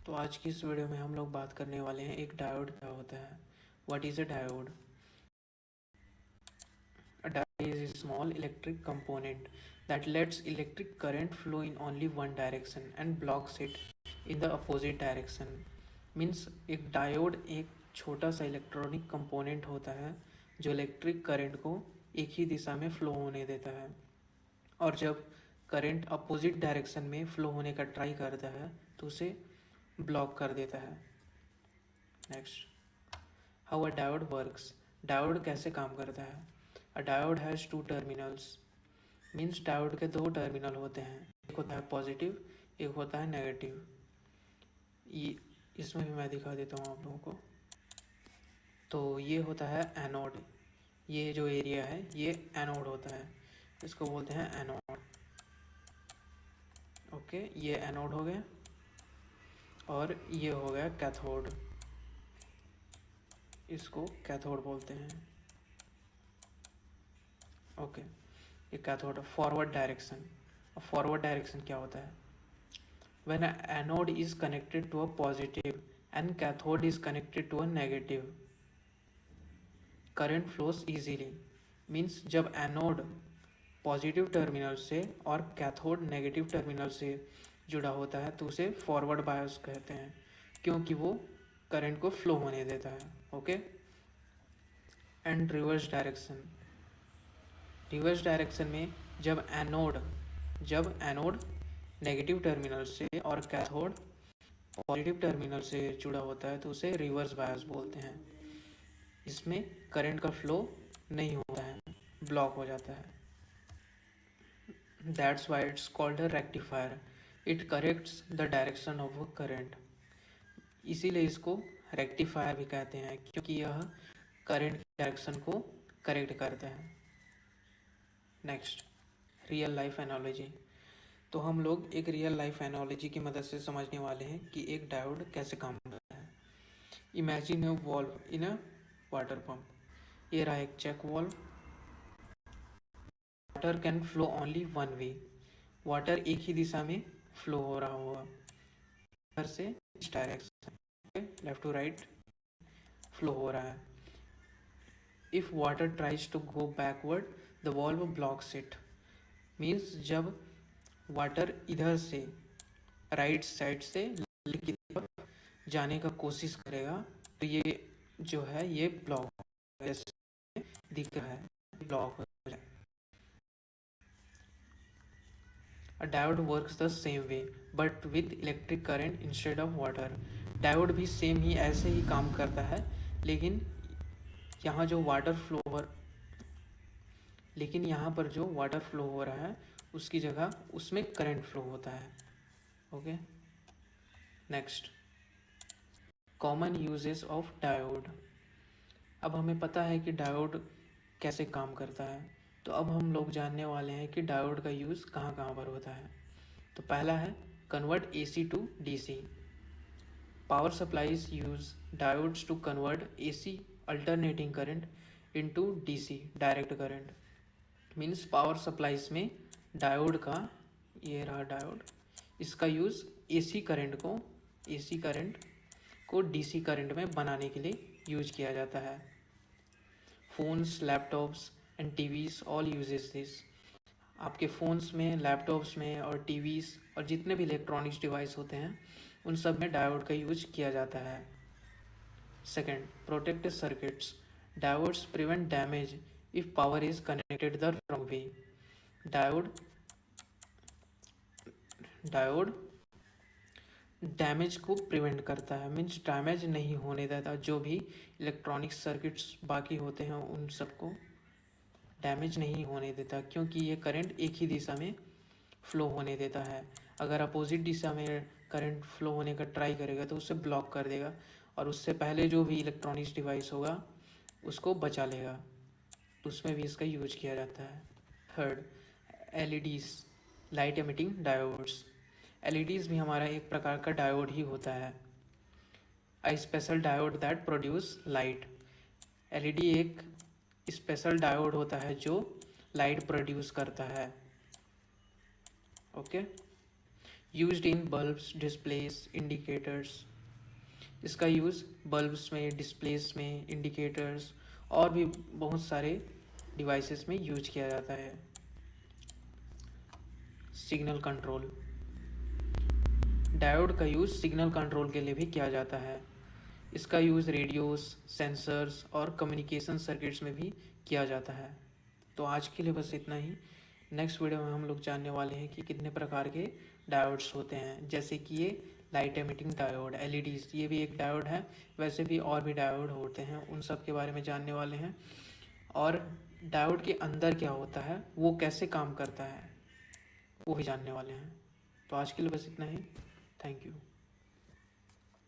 तो आज की इस वीडियो में हम लोग बात करने वाले हैं एक डायोड क्या होता है। What is a diode? A diode is a small electric component that lets electric current flow in only one direction and blocks it in the opposite direction. Means एक डायोड एक छोटा सा इलेक्ट्रॉनिक कंपोनेंट होता है जो electric current को एक ही दिशा में फ्लो होने देता है, और जब करंट अपोजिट डायरेक्शन में फ्लो होने का ट्राई करता है तो उसे ब्लॉक कर देता है। Next, how a diode works. Diode कैसे काम करता है? अ diode has two terminals. Means diode के दो टर्मिनल होते हैं, एक होता है पॉजिटिव, एक होता है नेगेटिव। ये इसमें भी मैं दिखा देता हूँ आप लोगों को। तो ये होता है एनोड, ये जो एरिया है ये एनोड होता है, इसको बोलते हैं एनोड। ओके, ये एनोड हो गया और ये हो गया कैथोड, इसको कैथोड बोलते हैं। ओके, ये cathode. Forward direction. Forward direction क्या होता है? When a anode is connected to a positive and cathode is connected to a negative, current flows easily. Means जब एनोड पॉजिटिव टर्मिनल से और कैथोड नेगेटिव टर्मिनल से जुड़ा होता है तो उसे फॉरवर्ड बायस कहते हैं, क्योंकि वो करंट को फ्लो होने देता है। Okay, and reverse direction. Reverse direction में जब एनोड नेगेटिव टर्मिनल से और कैथोड पॉजिटिव टर्मिनल से जुड़ा होता है तो उसे रिवर्स बायस बोलते हैं। इसमें करंट का फ्लो नहीं होता है, ब्लॉक हो जाता है। That's why it's called a rectifier. It corrects the direction of a current. इसीलिए इसको रेक्टिफायर भी कहते हैं, क्योंकि यह करंट की डायरेक्शन को करेक्ट करता है। Next, real life analogy. तो हम लोग एक रियल लाइफ एनालॉजी की मदद से समझने वाले हैं कि एक डायोड कैसे काम करता है। Imagine a valve in a water pump. ये रहा एक check valve. Water can flow only one way. Water एक ही दिशा में फ्लो हो रहा होगा, इधर से इस direction, left to right flow हो रहा है। If water tries to go backward the valve blocks it. Means जब वाटर इधर से राइट साइड से लेफ्ट की तरफ जाने का कोशिश करेगा तो ये जो है ये ब्लॉक दिख रहा है, ब्लॉक हो जाए। A diode works the same way but with electric current instead of water. Diode भी सेम ही ऐसे ही काम करता है, लेकिन यहाँ जो वाटर फ्लो हो लेकिन यहाँ पर जो वाटर फ्लो हो रहा है उसकी जगह उसमें करंट फ्लो होता है। Okay, next, common uses of diode. अब हमें पता है कि डायोड कैसे काम करता है, तो अब हम लोग जानने वाले हैं कि डायोड का यूज़ कहाँ कहाँ पर होता है। तो पहला है convert AC to DC। Power supplies use diodes to convert AC alternating current into DC direct current. Means power supplies में डायोड का, ये रहा डायोड, इसका यूज़ AC करंट को DC करंट में बनाने के लिए यूज किया जाता है। Phones, laptops and TVs all uses this. आपके फ़ोन्स में, लैपटॉप्स में और टीवीज़ और जितने भी इलेक्ट्रॉनिक्स डिवाइस होते हैं उन सब में डायोड का यूज किया जाता है। Second, protective circuits. Diodes prevent damage if power is connected the wrong way. Diode diode damage को प्रिवेंट करता है, मीन्स डैमेज नहीं होने देता। जो भी इलेक्ट्रॉनिक सर्किट्स बाकी होते हैं उन सबको डैमेज नहीं होने देता, क्योंकि ये करंट एक ही दिशा में फ्लो होने देता है। अगर अपोजिट दिशा में करंट फ्लो होने का ट्राई करेगा तो उसे ब्लॉक कर देगा, और उससे पहले जो भी इलेक्ट्रॉनिक्स डिवाइस होगा उसको बचा लेगा। तो उसमें भी इसका यूज किया जाता है। Third, LEDs, light emitting diodes. LEDs भी हमारा एक प्रकार का डायोड ही होता है। A special diode that produce light. LED एक स्पेशल डायोड होता है जो लाइट प्रोड्यूस करता है। Okay, used in bulbs, displace, indicators. इसका यूज़ बल्ब्स में, डिस्प्लेस में, इंडिकेटर्स और भी बहुत सारे डिवाइसेस में यूज किया जाता है। सिग्नल कंट्रोल, डायोड का यूज़ सिग्नल कंट्रोल के लिए भी किया जाता है। इसका यूज़ रेडियोस, सेंसर्स और कम्युनिकेशन सर्किट्स में भी किया जाता है। तो आज के लिए बस इतना ही। नेक्स्ट वीडियो में हम लोग जानने वाले हैं कि कितने प्रकार के डायोड्स होते हैं, जैसे कि ये लाइट एमिटिंग डायोड, एलईडीज, ये भी एक डायोड है। वैसे भी और भी डायोड होते हैं, उन सब के बारे में जानने वाले हैं। और डायोड के अंदर क्या होता है, वो कैसे काम करता है, वो भी जानने वाले हैं। तो आज के लिए बस इतना ही। Thank you.